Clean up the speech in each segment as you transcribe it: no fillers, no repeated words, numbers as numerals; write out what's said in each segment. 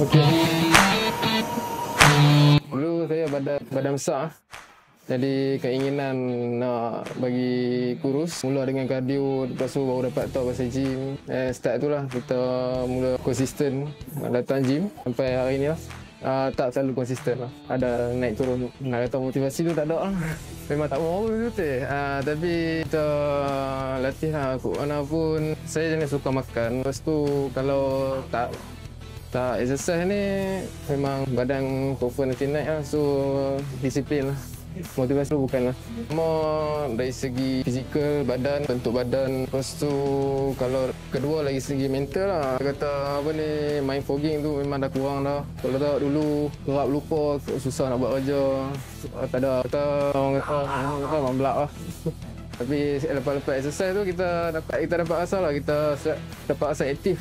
Okey. Dulu saya badan besar. Jadi keinginan nak bagi kurus, mula dengan kardio, lepas tu baru dapat tahu pasal gym. Start tu lah kita mula konsisten datang gym sampai hari ni lah. Tak selalu konsisten lah. Ada naik turun. Nak kata motivasi tu tak ada lah. Memang tak mau betul. Tapi kita latih lah. Mana pun saya jenis suka makan. Lepas tu kalau tak exercise ni memang badan confirm nanti naik lah. So disiplin lah. Motivasi tu bukanlah. More dari segi fizikal, badan, bentuk badan. Lepas tu kalau kedua lagi segi mental lah. Kata apa ni, mind fogging tu memang dah kurang dah. Kalau tak dulu kerap lupa, susah nak buat kerja. Tak ada kata orang kata memang belak lah. Tapi lepas exercise tu kita dapat rasa lah, kita dapat rasa aktif.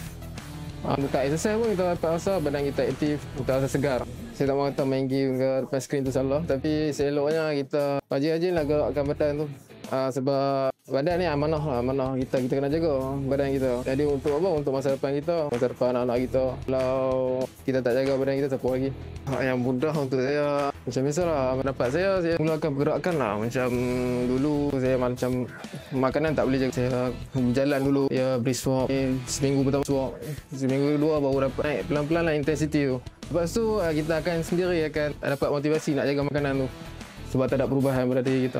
Dekat exercise pun kita dapat rasa badan kita aktif, kita rasa segar. Saya tak mahu kata main game ke depan skrin tu salah. Tapi seloknya kita rajin-rajin lah gerakkan badan tu. Sebab badan ni amanah lah, amanah kita kena jaga badan kita. Jadi untuk apa? Untuk masa depan kita, masa depan anak-anak kita. Kalau kita tak jaga badan kita, siapa lagi? Yang mudah untuk saya, macam biasalah, pendapat saya mulakan pergerakan lah. Macam dulu saya macam makanan tak boleh jaga. Saya berjalan dulu, ya brisk walk. Seminggu pertama walk, seminggu kedua baru dapat naik pelan-pelan lah intensity tu. Lepas tu kita akan sendiri dapat motivasi nak jaga makanan tu. Sebab tak ada perubahan pada diri kita.